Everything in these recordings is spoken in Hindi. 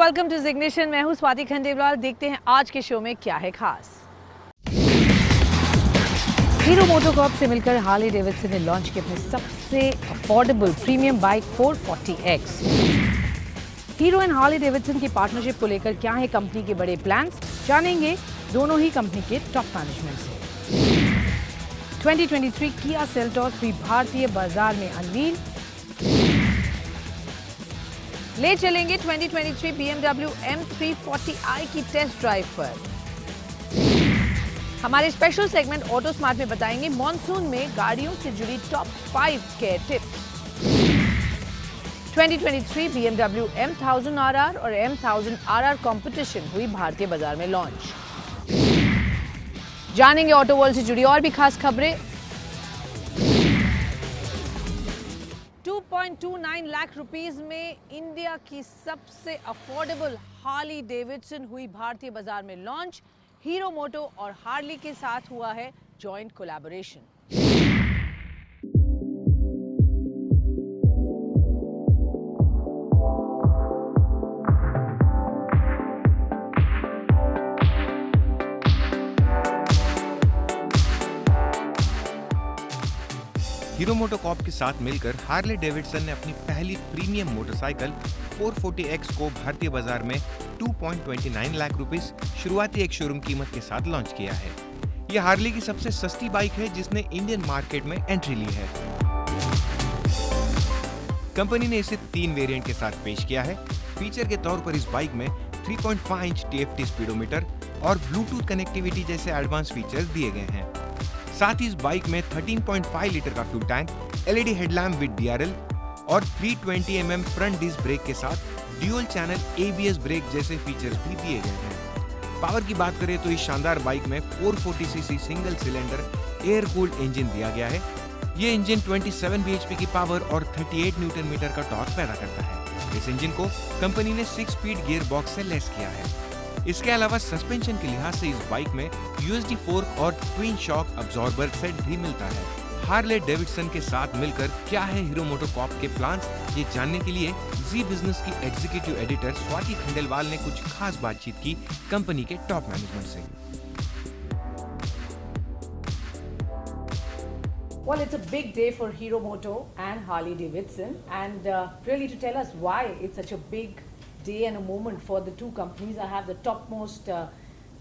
Welcome to ignition. मैं हूं स्वाति खंडेलवाल। देखते हैं आज के शो में क्या है खास। हीरो मोटोकॉर्प से मिलकर हार्ले डेविडसन ने लॉन्च की अपनी सबसे affordable premium bike 440X। Hero and Harley Davidson की पार्टनरशिप को लेकर क्या है कंपनी के बड़े प्लान्स, जानेंगे दोनों ही कंपनी के टॉप मैनेजमेंट से। 2023 किया सेल्टॉस हुई भारतीय बाजार में अनवील। ले चलेंगे 2023 BMW M340i की टेस्ट ड्राइव पर। हमारे स्पेशल सेगमेंट ऑटो स्मार्ट में बताएंगे मॉनसून में गाड़ियों से जुड़ी top 5 care tips. 2023 BMW M1000RR और M1000RR कंपटीशन हुई भारतीय बाजार में लॉन्च। जानेंगे ऑटो वर्ल्ड से जुड़ी और भी खास खबरें। 2.29 लाख रुपीस में इंडिया की सबसे अफोर्डेबल हार्ले डेविडसन हुई भारतीय बाजार में लॉन्च। हीरो मोटो और हार्ले के साथ हुआ है जॉइंट कोलैबोरेशन। हीरो मोटोकॉर्प के साथ मिलकर हार्ले डेविडसन ने अपनी पहली प्रीमियम मोटरसाइकिल 440X को भारतीय बाजार में 2.29 लाख रुपीस शुरुआती एक शोरूम कीमत के साथ लॉन्च किया है। यह हार्ले की सबसे सस्ती बाइक है जिसने इंडियन मार्केट में एंट्री ली है। कंपनी ने इसे 3 वेरिएंट के साथ पेश किया है। फीचर के तौर पर इस बाइक में 3.5 इंच TFT स्पीडोमीटर और ब्लूटूथ कनेक्टिविटी जैसे एडवांस फीचर्स दिए गए हैं। साथ ही इस बाइक में 13.5 लीटर का fuel tank, LED headlamp with DRL और 320 mm फ्रंट डिस्क ब्रेक के साथ ड्यूल चैनल ABS ब्रेक जैसे फीचर्स भी दिए गए हैं। पावर की बात करें तो इस शानदार बाइक में 440cc single cylinder air cooled engine दिया गया है। ये इंजन 27 bhp की पावर और 38 न्यूटन मीटर का टॉर्क पैदा करता है। इस इंजन को कंपनी ने 6 स्पीड गियर बॉक्स से लेस किया है। इसके अलावा सस्पेंशन के लिहाज से इस बाइक में USD फोर्क और ट्विन शॉक अब्जॉर्बर सेट भी मिलता है। हार्ले डेविडसन के साथ मिलकर क्या है हीरो मोटोकॉर्प के प्लान्स, ये जानने के लिए जी बिजनेस की एग्जीक्यूटिव एडिटर स्वाति खंडेलवाल ने कुछ खास बातचीत की कंपनी के टॉप मैनेजमेंट से। Well, it's a big day for Hero Moto and Harley Davidson, and really to tell us why it's such a big day and a moment for the two companies, I have the topmost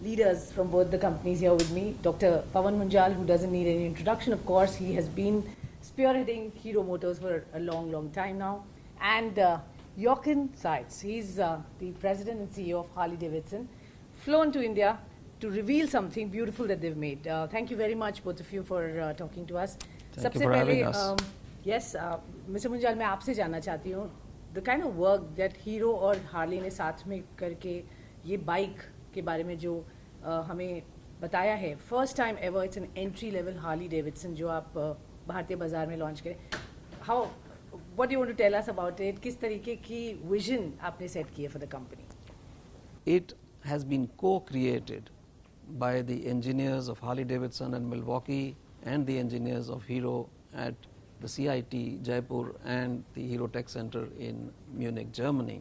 leaders from both the companies here with me. Dr. Pawan Munjal, who doesn't need any introduction, of course, he has been spearheading Hero Motors for a long, long time now. And Jochen Seitz, he's the president and CEO of Harley Davidson, flown to India to reveal something beautiful that they've made. Thank you very much, both of you, for talking to us. Thank you for having us. Yes, Mr. Munjal, मैं आपसे जानना चाहती हूँ the kind of work that Hero और हार्ले ने साथ में करके ये बाइक के बारे में जो हमें बताया है, first time ever it's an entry level Harley Davidson जो आप भारतीय बाजार में लॉन्च करें। How what you want to tell us about it? किस तरीके की विजन आपने सेट की है for the company? It has been co-created by the engineers of Harley Davidson and Milwaukee and the engineers of Hero at the CIT Jaipur and the Hero Tech Center in Munich, Germany.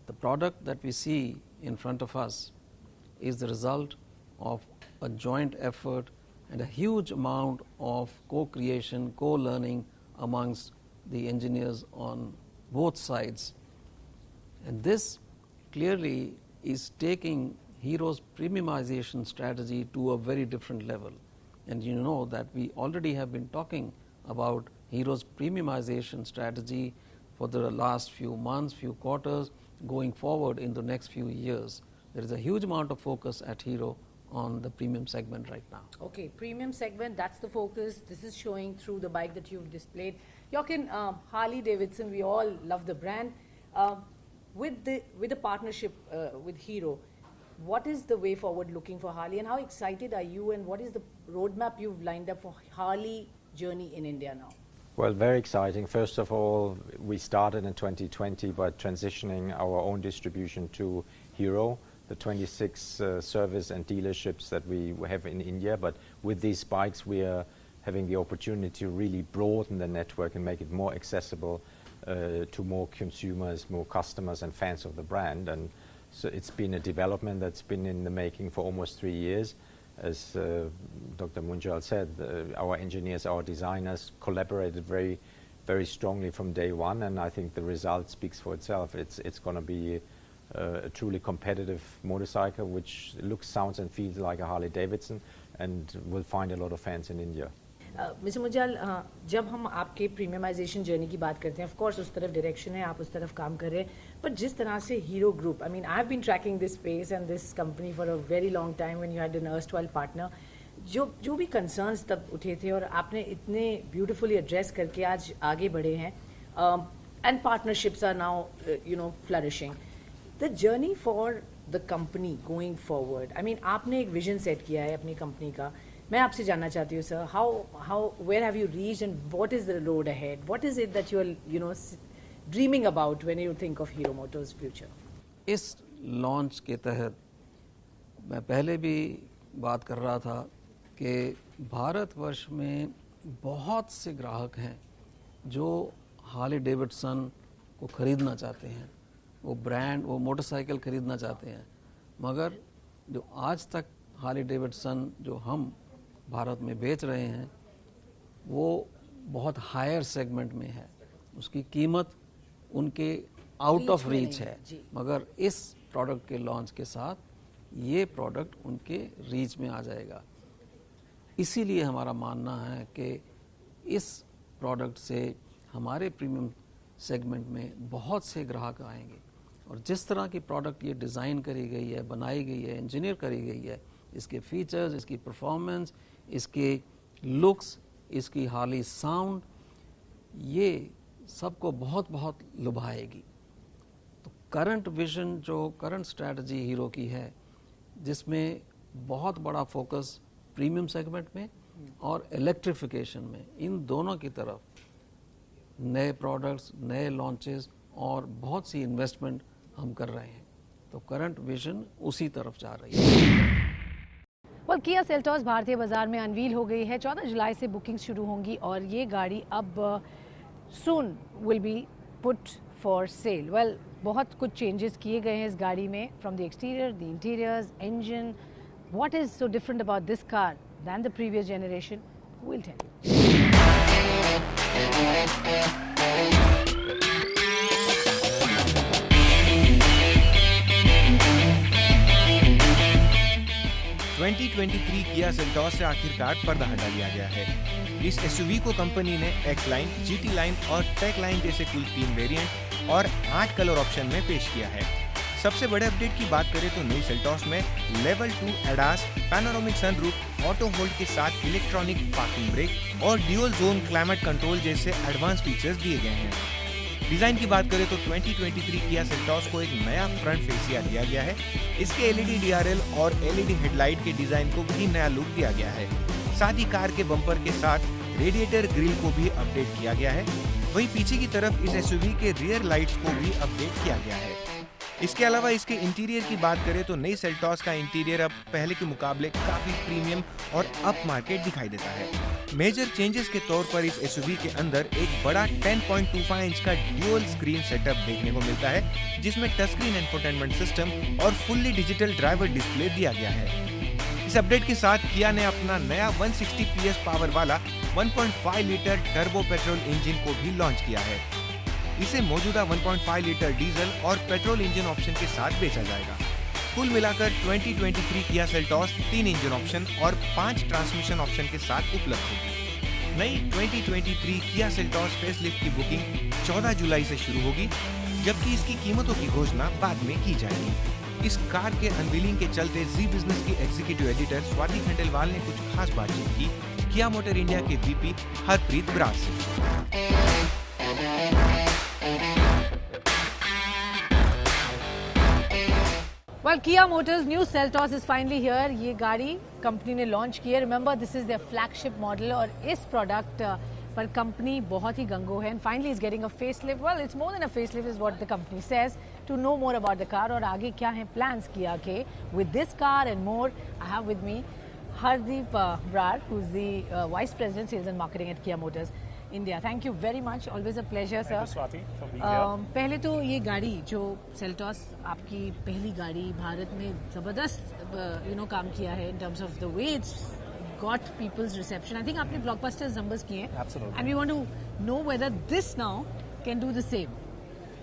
The product that we see in front of us is the result of a joint effort and a huge amount of co-creation, co-learning amongst the engineers on both sides. And this clearly is taking Hero's premiumization strategy to a very different level. And you know that we already have been talking about Hero's premiumization strategy for the last few months, few quarters, going forward in the next few years. There is a huge amount of focus at Hero on the premium segment right now. Okay, premium segment, that's the focus. This is showing through the bike that you've displayed. Jochen, Harley Davidson, we all love the brand. With the partnership with Hero, what is the way forward looking for Harley, and how excited are you, and what is the roadmap you've lined up for Harley journey in India now? Well, very exciting. First of all, we started in 2020 by transitioning our own distribution to Hero, the 26 service and dealerships that we have in India. But with these bikes, we are having the opportunity to really broaden the network and make it more accessible to more consumers, more customers and fans of the brand. And so it's been a development that's been in the making for almost 3 years. As Dr. Munjal said, our engineers, our designers collaborated very, very strongly from day one, and I think the result speaks for itself. It's going to be a truly competitive motorcycle which looks, sounds and feels like a Harley Davidson and will find a lot of fans in India. Mister Munjal, जब हम आपके प्रीमियमाइजेशन जर्नी की बात करते हैं, ऑफ कोर्स उस तरफ डायरेक्शन है, आप उस तरफ काम कर रहे हैं, पर जिस तरह से Hero group, I mean I have been tracking this space and this company for a very long time when you had an erstwhile partner, जो भी कंसर्न्स तब उठे थे और आपने इतने ब्यूटिफुली एड्रेस करके आज आगे बढ़े हैं, and partnerships are now flourishing. The journey for the company going forward, I mean आपने एक विजन सेट किया है अपनी कंपनी का. मैं आपसे जानना चाहती हूँ sir, how where have you reached and what is the road ahead, what is it that you are dreaming about when you think of Hero motors future? इस लॉन्च के तहत मैं पहले भी बात कर रहा था कि भारतवर्ष में बहुत से ग्राहक हैं जो हार्ले डेविडसन को ख़रीदना चाहते हैं, वो ब्रांड, वो मोटरसाइकिल ख़रीदना चाहते हैं, मगर जो आज तक हार्ले डेविडसन जो हम भारत में बेच रहे हैं वो बहुत हायर सेगमेंट में है, उसकी कीमत उनके आउट ऑफ रीच है. मगर इस प्रोडक्ट के लॉन्च के साथ ये प्रोडक्ट उनके रीच में आ जाएगा. इसीलिए हमारा मानना है कि इस प्रोडक्ट से हमारे प्रीमियम सेगमेंट में बहुत से ग्राहक आएंगे. और जिस तरह की प्रोडक्ट ये डिज़ाइन करी गई है, बनाई गई है, इंजीनियर करी गई है, इसके फीचर्स, इसकी परफॉर्मेंस, इसके लुक्स, इसकी हार्ली साउंड, ये सबको बहुत बहुत लुभाएगी. तो करंट विजन, जो करंट स्ट्रैटेजी हीरो की है, जिसमें बहुत बड़ा फोकस प्रीमियम सेगमेंट में और इलेक्ट्रिफिकेशन में, इन दोनों की तरफ नए प्रोडक्ट्स, नए लॉन्चेस और बहुत सी इन्वेस्टमेंट हम कर रहे हैं. तो करंट विजन उसी तरफ जा रही है. वेल, किया सेल्टॉस भारतीय बाजार में अनवील हो गई है. 14 जुलाई से बुकिंग शुरू होंगी और ये गाड़ी अब soon will be put for sale. Well, बहुत कुछ चेंजेस किए गए हैं इस गाड़ी में, from the exterior, the interiors, engine. What is so different about this car than the previous generation? Will tell you. 2023 Kia Seltos से आखिरकार पर्दा हटा लिया गया है. इस एसयूवी को कंपनी ने एक्स लाइन, जीटी लाइन और टेक लाइन जैसे कुल 3 वेरिएंट और 8 कलर ऑप्शन में पेश किया है. सबसे बड़े अपडेट की बात करें तो नई सेल्टॉस में level 2 ADAS, panoramic sunroof, auto hold के साथ इलेक्ट्रॉनिक पार्किंग ब्रेक और ड्यूअल जोन क्लाइमेट कंट्रोल जैसे एडवांस फीचर्स दिए गए हैं. डिजाइन की बात करें तो 2023 किया सेल्टॉस को एक नया फ्रंट फेसिया दिया गया है. इसके एलईडी डीआरएल और एलईडी हेडलाइट के डिजाइन को भी नया लुक दिया गया है. साथ ही कार के बम्पर के साथ रेडिएटर ग्रिल को भी अपडेट किया गया है. वहीं पीछे की तरफ इस एसयूवी के रियर लाइट्स को भी अपडेट किया गया है. इसके अलावा इसके इंटीरियर की बात करें तो नई सेल्टॉस का इंटीरियर अब पहले के मुकाबले काफी प्रीमियम और अप मार्केट दिखाई देता है. मेजर चेंजेस के तौर पर इस एसयूवी के अंदर एक बड़ा 10.25 इंच का ड्यूअल स्क्रीन सेटअप देखने को मिलता है, जिसमें टच स्क्रीन इंफोटेनमेंट सिस्टम और फुल्ली डिजिटल ड्राइवर डिस्प्ले दिया गया है. इस अपडेट के साथ किया ने अपना नया 160 PS पावर वाला 1.5 लीटर टर्बो पेट्रोल इंजन को भी लॉन्च किया है. इसे मौजूदा 1.5 लीटर डीजल और पेट्रोल इंजन ऑप्शन के साथ बेचा जाएगा. कुल मिलाकर 2023 किया सेल्टॉस 3 इंजन ऑप्शन और 5 ट्रांसमिशन ऑप्शन के साथ उपलब्ध होगी. नई 2023 किया सेल्टॉस फेसलिफ्ट की बुकिंग 14 जुलाई से शुरू होगी, जबकि इसकी कीमतों की घोषणा बाद में की जाएगी. इस कार के अनवीलिंग के चलते जी बिजनेस की एग्जीक्यूटिव एडिटर स्वाति खंडेलवाल ने कुछ खास बातचीत की किया मोटर इंडिया के वीपी हरप्रीत बराड़ से. Well, Kia Motors new Seltos is finally here. ये गाड़ी कंपनी ने लॉन्च की है. Remember, this is their flagship model और इस प्रोडक्ट पर कंपनी बहुत ही गंगो है. And finally, is getting a facelift. Well, it's more than a facelift, is what the company says. To know more about the car और आगे क्या हैं plans किया के with this car and more, I have with me Hardeep Brar, who's the Vice President Sales and Marketing at Kia Motors. India. Thank you very much. Always a pleasure, sir. Thank you, Swati, for being here. पहले तो ये गाड़ी जो Seltos आपकी पहली गाड़ी भारत में ज़बरदस्त काम किया है in terms of the way it's got people's reception. I think आपने blockbuster numbers किए हैं. Absolutely. And we want to know whether this now can do the same.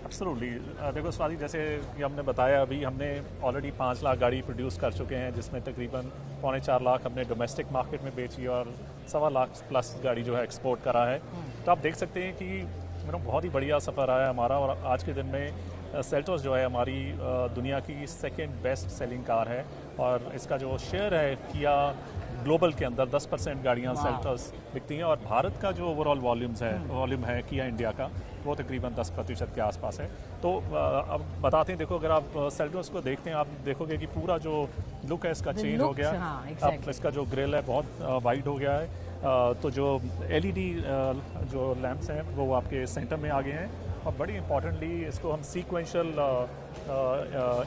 Absolutely देखो स्वाति, जैसे कि हमने बताया, अभी हमने ऑलरेडी 5 लाख गाड़ी प्रोड्यूस कर चुके हैं, जिसमें तकरीबन 3.25 लाख हमने डोमेस्टिक मार्केट में बेची और 1.25 लाख प्लस गाड़ी जो है एक्सपोर्ट करा है। तो आप देख सकते हैं कि बहुत ही बढ़िया सफ़र आया हमारा, और आज के दिन में सेल्टोस जो है हमारी दुनिया की सेकेंड बेस्ट सेलिंग कार है, और इसका जो शेयर है किया ग्लोबल के अंदर 10% गाड़ियाँ सेल्टोस बिकती हैं, और भारत का जो ओवरऑल वॉल्यूम है किया इंडिया का, वो तकरीबन 10% के आसपास है। तो अब बताते हैं, देखो अगर आप सेल्टोस को देखते हैं, आप देखोगे कि पूरा जो लुक है इसका चेंज हो गया। अब इसका जो ग्रिल है बहुत वाइड हो गया है, तो जो LED जो लैंप्स हैं वो आपके सेंटर में आ गए हैं, और बड़ी इंपॉर्टेंटली इसको हम सीक्वेंशियल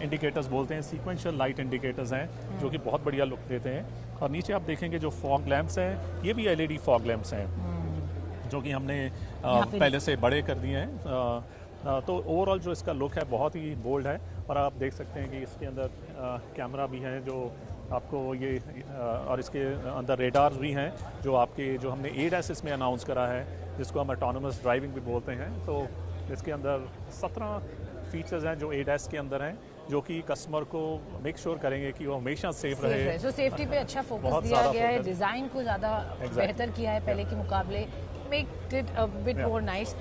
इंडिकेटर्स बोलते हैं। सीक्वेंशियल लाइट इंडिकेटर्स हैं जो कि बहुत बढ़िया लुक देते हैं। और नीचे आप देखेंगे जो फॉग लैंप्स हैं, ये भी LED फॉग लैंप्स हैं, जो कि हमने पहले से बड़े कर दिए हैं। तो ओवरऑल जो इसका लुक है बहुत ही बोल्ड है, और आप देख सकते हैं कि इसके अंदर कैमरा भी है जो आपको ये, और इसके अंदर रेडार्स भी हैं जो आपके, जो हमने ADAS इसमें अनाउंस करा है, जिसको हम ऑटोनोमस ड्राइविंग भी बोलते हैं। तो इसके अंदर 17 फीचर्स हैं जो ADAS के अंदर हैं, जो कि कस्टमर को मेक श्योर करेंगे कि वो हमेशा सेफ रहे। तो सेफ्टी पे अच्छा फोकस दिया गया है, डिज़ाइन को ज़्यादा बेहतर किया है पहले के मुकाबले, make it a bit more nice.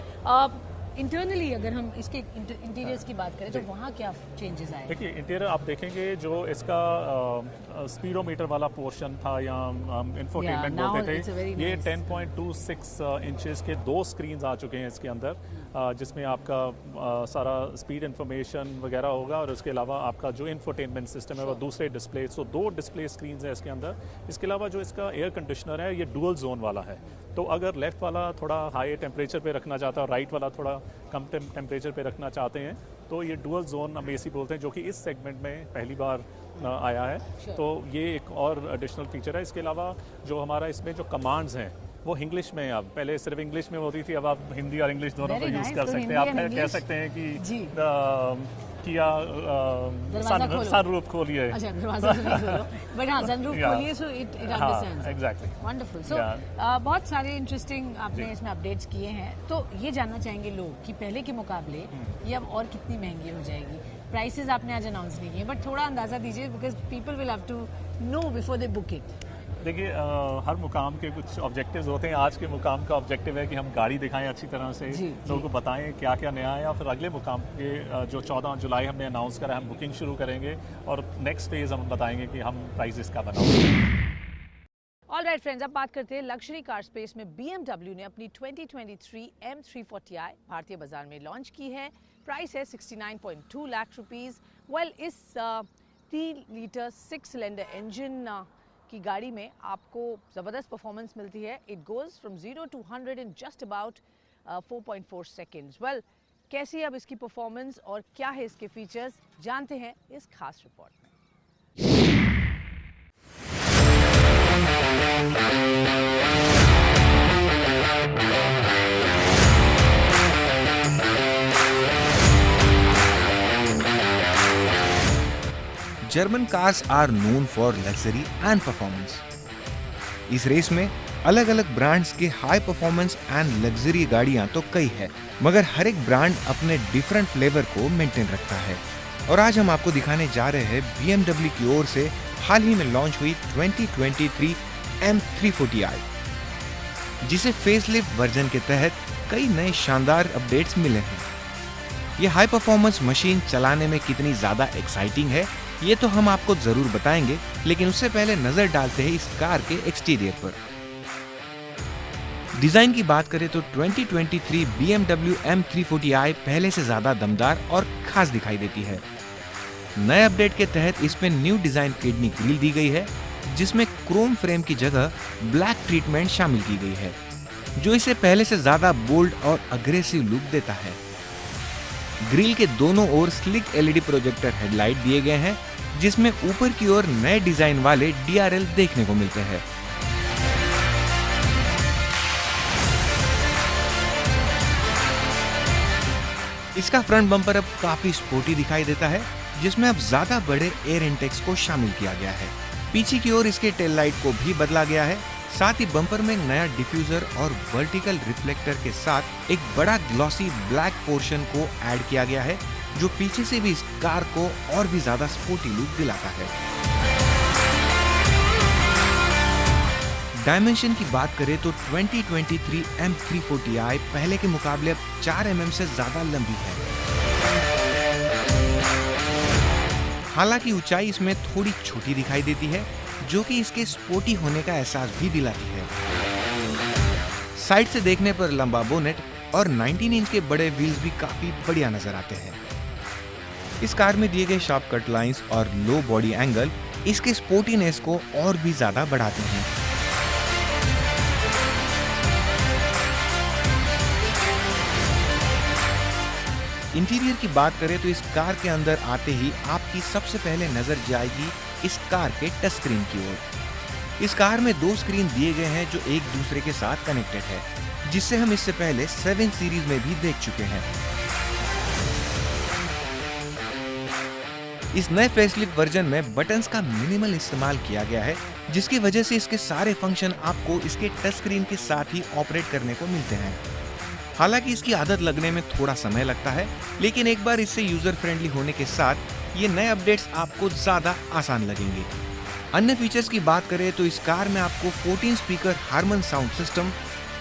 Internally अगर हम इसके इंटीरियर्स की बात करें तो वहाँ क्या चेंजेस आए? देखिए इंटीरियर आप देखेंगे, जो इसका स्पीडोमीटर वाला पोर्शन था या इंफोटेनमेंट बोलते थे, ये 10.26 इंचेस के 2 स्क्रीन्स आ चुके हैं इसके अंदर, जिसमें आपका सारा स्पीड इंफॉर्मेशन वगैरह होगा, और उसके अलावा आपका जो इंफोटेनमेंट सिस्टम है वो दूसरे डिस्प्ले, सो 2 डिस्प्ले स्क्रीन्स हैं इसके अंदर। इसके अलावा जो इसका एयर कंडीशनर है ये डुअल जोन वाला है, तो अगर लेफ़्ट वाला थोड़ा हाई टेम्परेचर पे रखना चाहता है और राइट वाला थोड़ा कम टेम्परेचर पे रखना चाहते हैं, तो ये डुअल जोन हम AC बोलते हैं, जो कि इस सेगमेंट में पहली बार आया है। तो ये एक और एडिशनल फीचर है। इसके अलावा जो हमारा इसमें जो कमांड्स हैं वो इंग्लिश में, अब पहले सिर्फ इंग्लिश में होती थी, अब आप हिंदी और इंग्लिश दोनों को यूज़ कर सकते हैं। आप कह सकते हैं कि किया सनरूफ खोलिए, अच्छा दरवाजा खोलो, बट हाँ सनरूफ खोलिए, so it understands. Exactly, wonderful. So बहुत सारे इंटरेस्टिंग आपने इसमें अपडेट्स किए हैं, तो ये जानना चाहेंगे लोग कि पहले के मुकाबले ये अब और कितनी महंगी हो जाएगी। प्राइसेस आपने आज अनाउंस नहीं किए, बट थोड़ा अंदाजा दीजिए, because people will have to know before they book it. देखिए हर मुकाम के कुछ ऑब्जेक्टिव्स होते हैं। आज के मुकाम का ऑब्जेक्टिव है कि हम गाड़ी दिखाएं अच्छी तरह से, लोगों को बताएं क्या क्या नया है, और फिर अगले मुकाम के जो 14 जुलाई हमने अनाउंस करा है, हम बुकिंग शुरू करेंगे, और नेक्स्ट फेज हम बताएंगे कि हम प्राइसेस का बनाएंगे। ऑलराइट फ्रेंड्स, अब बात करते हैं लग्जरी कार स्पेस में। BMW ने अपनी 2023 M340i भारतीय बाजार में लॉन्च की है। प्राइस है 69.2 लाख रुपीस। वेल, इस 3 लीटर 6 सिलेंडर इंजन की गाड़ी में आपको ज़बरदस्त परफॉर्मेंस मिलती है। It goes from 0 to 100 in just about 4.4 seconds. Well, कैसी है अब इसकी परफॉर्मेंस और क्या है इसके फीचर्स, जानते हैं इस खास रिपोर्ट में। German cars are known for luxury and performance. इस रेस में अलग अलग ब्रांड्स के हाई परफॉर्मेंस एंड लग्जरी गाड़ियां तो कई है, मगर हर एक ब्रांड अपने डिफरेंट फ्लेवर को मेंटेन रखता है। और आज हम आपको दिखाने जा रहे हैं BMW की ओर से हाल ही में लॉन्च हुई 2023 M340i, जिसे फेसलिफ्ट वर्जन के तहत कई नए शानदार अपडेट्स मिले हैं। ये हाई परफॉर्मेंस मशीन चलाने में कितनी ज्यादा एक्साइटिंग है, ये तो हम आपको जरूर बताएंगे, लेकिन उससे पहले नजर डालते हैं इस कार के एक्सटीरियर पर। डिजाइन की बात करें तो 2023 BMW M340i पहले से ज्यादा दमदार और खास दिखाई देती है। नए अपडेट के तहत इसमें न्यू डिजाइन किडनी ग्रिल दी गई है, जिसमें क्रोम फ्रेम की जगह ब्लैक ट्रीटमेंट शामिल की गई है, जो इसे पहले से ज्यादा बोल्ड और अग्रेसिव लुक देता है। ग्रिल के दोनों ओर स्लिक LED प्रोजेक्टर हेडलाइट दिए गए हैं, जिसमें ऊपर की ओर नए डिजाइन वाले DRL देखने को मिलते हैं। इसका फ्रंट बम्पर अब काफी स्पोर्टी दिखाई देता है, जिसमें अब ज्यादा बड़े एयर इंटेक्स को शामिल किया गया है। पीछे की ओर इसके टेल लाइट को भी बदला गया है। साथ ही बम्पर में नया डिफ्यूजर और वर्टिकल रिफ्लेक्टर के साथ एक बड़ा ग्लॉसी ब्लैक पोर्शन को ऐड किया गया है, जो पीछे से भी इस कार को और भी ज्यादा स्पोर्टी लुक दिलाता है। डायमेंशन की बात करें तो 2023 M340i पहले के मुकाबले अब 4 mm से ज्यादा लंबी है। हालांकि ऊंचाई इसमें थोड़ी छोटी दिखाई देती है, जो कि इसके स्पोर्टी होने का एहसास भी दिलाती है। साइड से देखने पर लंबा बोनेट और 19 इंच के बड़े व्हील्स भी काफी बढ़िया नजर आते हैं। इस कार में दिए गए शार्प कट लाइंस और लो बॉडी एंगल इसके स्पोर्टीनेस को और भी ज्यादा बढ़ाते हैं। इंटीरियर की बात करें तो इस कार के अंदर आते ही आपकी सबसे पहले नजर जाएगी इस कार के टच स्क्रीन की ओर। इस कार में 2 स्क्रीन दिए गए हैं जो एक दूसरे के साथ कनेक्टेड है, जिससे हम इससे पहले 7 सीरीज में भी देख चुके हैं। इस नए फेसलिफ्ट वर्जन में बटन्स का मिनिमल इस्तेमाल किया गया है, जिसकी वजह से इसके सारे फंक्शन आपको इसके टच स्क्रीन के साथ ही ऑपरेट करने को मिलते हैं। हालांकि इसकी आदत लगने में थोड़ा समय लगता है, लेकिन एक बार इससे यूजर फ्रेंडली होने के साथ ये नए अपडेट्स आपको ज्यादा आसान लगेंगे। अन्य फीचर्स की बात करें तो इस कार में आपको 14 speaker Harman sound system,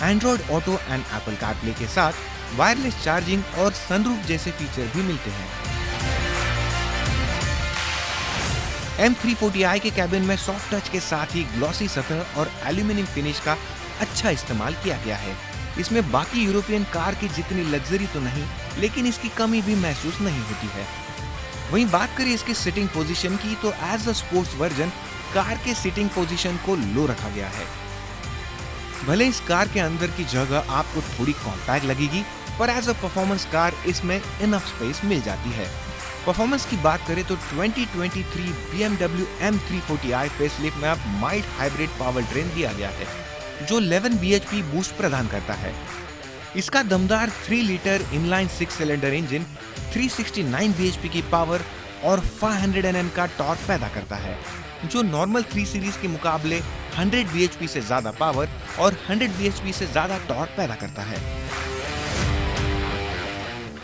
Android Auto and Apple CarPlay के साथ वायरलेस चार्जिंग और सनरूफ जैसे फीचर भी मिलते हैं। M340i के कैबिन में सॉफ्ट टच के साथ ही ग्लॉसी सतह और एल्यूमिनियम फिनिश का अच्छा इस्तेमाल किया गया है। इसमें बाकी यूरोपियन कार की जितनी लग्जरी तो नहीं, लेकिन इसकी कमी भी महसूस नहीं होती है। वहीं बात करें इसके सिटिंग पोजीशन की तो as a sports version car के सिटिंग पोजीशन को लो रखा गया है। भले इस कार के अंदर की जगह आपको थोड़ी कॉम्पैक्ट लगेगी, पर एज अ परफॉर्मेंस कार इसमें इनफ स्पेस मिल जाती है। परफॉर्मेंस की बात करें तो 2023 BMW M340i फेसलिफ्ट में अब माइल्ड हाइब्रिड पावर ट्रेन दिया गया है, जो 11 bhp बूस्ट प्रदान करता है। इसका दमदार 3 litre inline 6 cylinder engine 369 bhp की पावर और 500 Nm का टॉर्क पैदा करता है, जो नॉर्मल 3 सीरीज के मुकाबले 100 bhp से ज्यादा पावर और 100 bhp से ज्यादा टॉर्क पैदा करता है।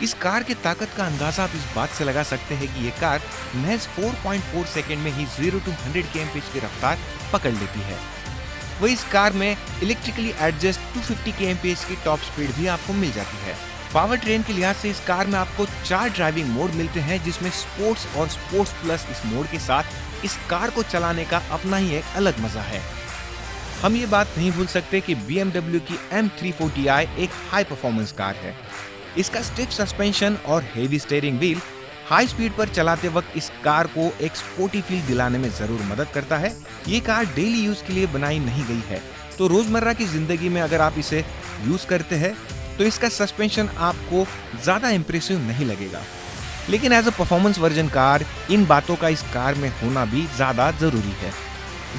इस कार की ताकत का अंदाजा आप इस बात से लगा सकते हैं कि ये कार महज 4.4 सेकंड में ही 0 to 100 kmph की रफ्तार पकड़ लेती है। वही इस कार में इलेक्ट्रिकली एडजस्ट 250 kmph की टॉप स्पीड भी आपको मिल जाती है। पावर ट्रेन के लिहाज से इस कार में आपको 4 ड्राइविंग मोड मिलते हैं, जिसमें स्पोर्ट्स और स्पोर्ट्स प्लस इस मोड के साथ इस कार को चलाने का अपना ही एक अलग मजा है। हम ये बात नहीं भूल सकते कि BMW की M340i एक हाई परफॉर्मेंस कार है। इसका स्टिफ सस्पेंशन और heavy steering wheel high speed पर चलाते वक्त इस कार को एक स्पोर्टी फील दिलाने में जरूर मदद करता है। ये कार डेली यूज के लिए बनाई नहीं गई है, तो रोजमर्रा की जिंदगी में अगर आप इसे यूज करते हैं तो इसका सस्पेंशन आपको ज्यादा इंप्रेसिव नहीं लगेगा। लेकिन as a performance version car इन बातों का इस कार में होना भी ज्यादा जरूरी है।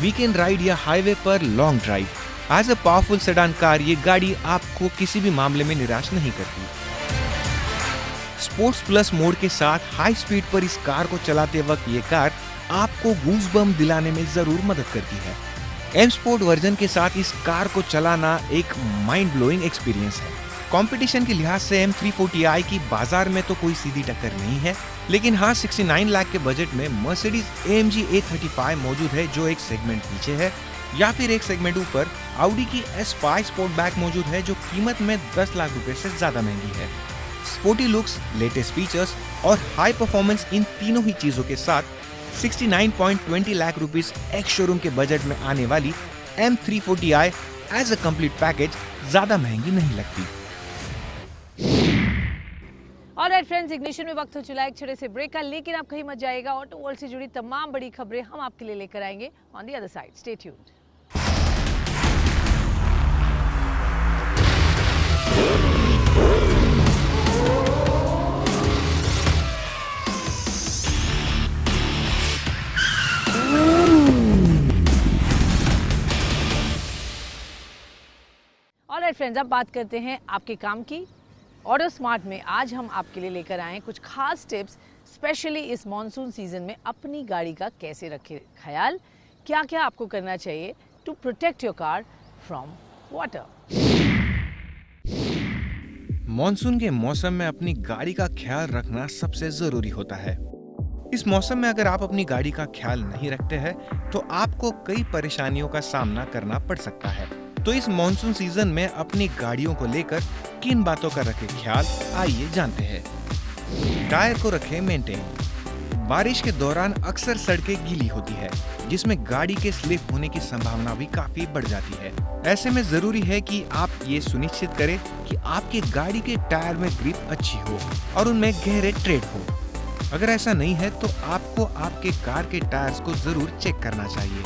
वीकेंड राइड या हाईवे पर long drive, as a powerful sedan car ये गाड़ी आपको किसी भी मामले में निराश नहीं करती। स्पोर्ट्स प्लस मोड के साथ हाई स्पीड पर इस कार को चलाते वक्त ये कार आपको गूज़बम्प दिलाने में जरूर मदद करती है। M स्पोर्ट वर्जन के साथ इस कार को चलाना एक माइंड ब्लोइंग एक्सपीरियंस है। कंपटीशन के लिहाज से M340i की बाजार में तो कोई सीधी टक्कर नहीं है, लेकिन हाँ 69 लाख के बजट में Mercedes AMG A35 मौजूद है, जो एक सेगमेंट पीछे है, या फिर एक सेगमेंट ऊपर Audi की S5 स्पोर्टबैक मौजूद है, जो कीमत में 10 लाख रुपए से ज्यादा महंगी है। स्पोर्टी लुक्स, लेटेस्ट फीचर्स और हाई परफॉर्मेंस इन तीनों ही चीजों के साथ 69.20 लाख रुपीस एक्स शोरूम के बजट में आने वाली M340i as a complete package ज्यादा महंगी नहीं लगती। ऑलराइट फ्रेंड्स, इग्निशन में वक्त हो चला है एक छोटे से ब्रेक का, लेकिन आप कहीं मत जाइएगा। ऑटो वर्ल्ड से जुड़ी तमाम बड़ी खबरें हम आपके लिए लेकर आएंगे on the other side. Stay tuned. Alright friends, अब बात करते हैं आपके काम की, ऑटो स्मार्ट में आज हम आपके लिए लेकर आए हैं कुछ खास टिप्स, स्पेशली इस मॉनसून सीजन में अपनी गाड़ी का कैसे रखें ख्याल, क्या क्या आपको करना चाहिए to protect your car from water. Monsoon के मौसम में अपनी गाड़ी का ख्याल रखना सबसे जरूरी होता है। इस मौसम में अगर आप अपनी गाड़ी का ख्याल नहीं रखते हैं तो आपको कई परेशानियों का सामना करना पड़ सकता है। तो इस मॉनसून सीजन में अपनी गाड़ियों को लेकर किन बातों का रखें ख्याल, आइए जानते हैं। टायर को रखें मेंटेन। बारिश के दौरान अक्सर सड़कें गीली होती है, जिसमें गाड़ी के स्लिप होने की संभावना भी काफी बढ़ जाती है। ऐसे में जरूरी है कि आप ये सुनिश्चित करें कि आपकी गाड़ी के टायर में ग्रिप अच्छी हो और उनमें गहरे ट्रेड हो। अगर ऐसा नहीं है तो आपको आपके कार के टायर्स को जरूर चेक करना चाहिए।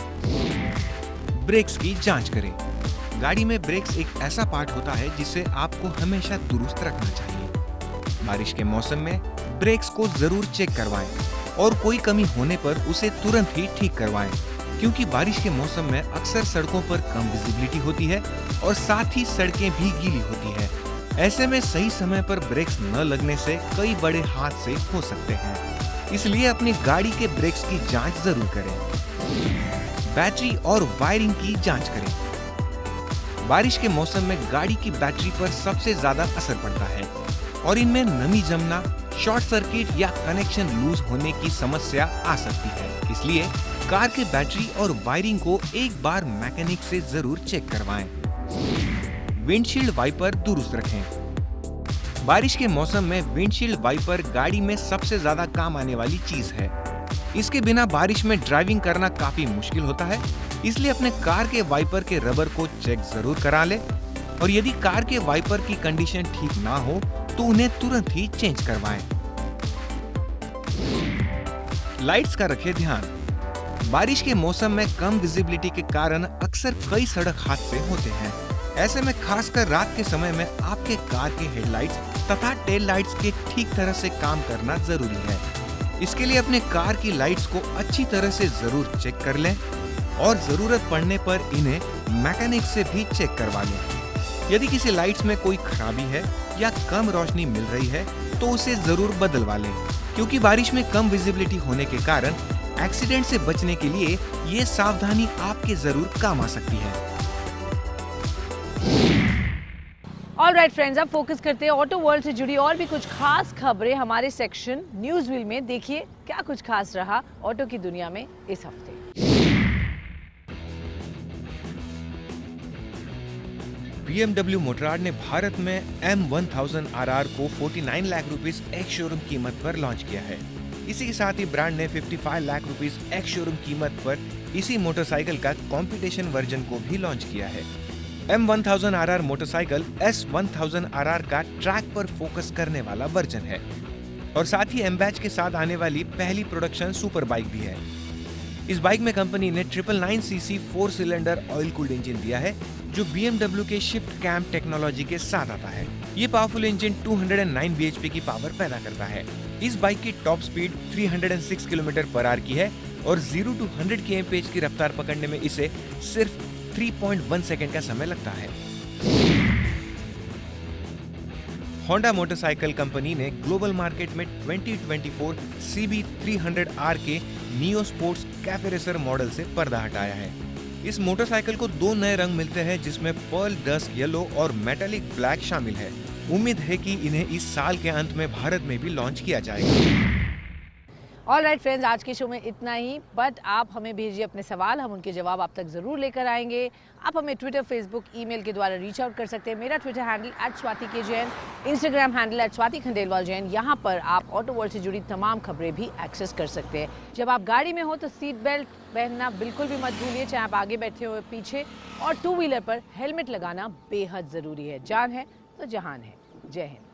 ब्रेक्स की जांच करें। गाड़ी में ब्रेक्स एक ऐसा पार्ट होता है जिसे आपको हमेशा दुरुस्त रखना चाहिए। बारिश के मौसम में ब्रेक्स को जरूर चेक करवाएं और कोई कमी होने पर उसे तुरंत ही ठीक करवाएं, क्योंकि बारिश के मौसम में अक्सर सड़कों पर कम विजिबिलिटी होती है और साथ ही सड़कें भी गीली होती है। ऐसे में सही समय पर ब्रेक्स न लगने से कई बड़े हादसे हो सकते हैं, इसलिए अपनी गाड़ी के ब्रेक्स की जांच जरूर करें। बैटरी और वायरिंग की जांच करें। बारिश के मौसम में गाड़ी की बैटरी पर सबसे ज्यादा असर पड़ता है और इनमें नमी जमना, शॉर्ट सर्किट या कनेक्शन लूज होने की समस्या आ सकती है। इसलिए कार के बैटरी और वायरिंग को एक बार मैकेनिक से जरूर चेक करवाएं। विंडशील्ड वाइपर दुरुस्त रखें। बारिश के मौसम में विंडशील्ड वाइपर गाड़ी में सबसे ज्यादा काम आने वाली चीज है। इसके बिना बारिश में ड्राइविंग करना काफी मुश्किल होता है, इसलिए अपने कार के वाइपर के रबर को चेक जरूर करा ले और यदि कार के वाइपर की कंडीशन ठीक ना हो तो उन्हें तुरंत ही चेंज करवाएं। लाइट्स का रखें ध्यान। बारिश के मौसम में कम विजिबिलिटी के कारण अक्सर कई सड़क हादसे होते हैं। ऐसे में खासकर रात के समय में आपके कार के हेडलाइट्स तथा टेल लाइट्स के ठीक तरह से काम करना जरूरी है। इसके लिए अपने कार की लाइट्स को अच्छी तरह से जरूर चेक कर लें और जरूरत पड़ने पर इन्हें मैकेनिक से भी चेक करवा लें। यदि किसी लाइट्स में कोई खराबी है या कम रोशनी मिल रही है तो उसे जरूर बदलवा लें, क्योंकि बारिश में कम विजिबिलिटी होने के कारण एक्सीडेंट से बचने के लिए ये सावधानी आपके जरूर काम आ सकती है। ऑलराइट फ्रेंड्स, अब फोकस करते हैं ऑटो वर्ल्ड से जुड़ी और भी कुछ खास खबरें हमारे सेक्शन न्यूज व्हील में। देखिए क्या कुछ खास रहा ऑटो की दुनिया में इस हफ्ते। BMW मोटराड ने भारत में M1000 RR को 49 लाख रुपीस एक्स शोरूम कीमत पर लॉन्च किया है। इसी के साथ ही ब्रांड ने 55 लाख रुपीस एक्स शोरूम कीमत पर इसी मोटरसाइकिल का कॉम्पिटिशन वर्जन को भी लॉन्च किया है। M1000 RR motorcycle S1000 RR का ट्रैक पर फोकस करने वाला वर्जन है और साथ ही M बैच के साथ आने वाली पहली प्रोडक्शन सुपर बाइक भी है। इस बाइक में कंपनी ने 999cc 4 cylinder oil cooled engine दिया है, जो BMW के शिफ्ट कैम टेक्नोलॉजी के साथ आता है। ये पावरफुल इंजन 209 bhp की पावर पैदा करता है। इस बाइक की टॉप स्पीड 306 km/h की है और 0 to 100 kmph की रफ्तार पकड़ने में इसे सिर्फ 3.1 सेकंड का समय लगता है। होंडा मोटरसाइकिल कंपनी ने ग्लोबल मार्केट में 2024 CB300R के neo sports cafe racer model से पर्दा हटाया है। इस मोटरसाइकिल को 2 नए रंग मिलते हैं, जिसमें पर्ल डस्क येलो और मेटालिक ब्लैक शामिल है। उम्मीद है कि इन्हें इस साल के अंत में भारत में भी लॉन्च किया जाएगा। ऑलराइट फ्रेंड्स, आज के शो में इतना ही, बट आप हमें भेजिए अपने सवाल, हम उनके जवाब आप तक जरूर लेकर आएंगे। आप हमें ट्विटर, फेसबुक, ईमेल के द्वारा रीच आउट कर सकते हैं। मेरा Twitter handle @SwatiKJain, Instagram handle @SwatiKhandelwalJain। यहाँ पर आप ऑटो वर्ल्ड से जुड़ी तमाम खबरें भी एक्सेस कर सकते हैं। जब आप गाड़ी में हो तो सीट बेल्ट पहनना बिल्कुल भी मत भूलिए, चाहे आप आगे बैठे हो पीछे, और 2 व्हीलर पर हेलमेट लगाना बेहद ज़रूरी है। जान है तो जहान है। जय हिंद।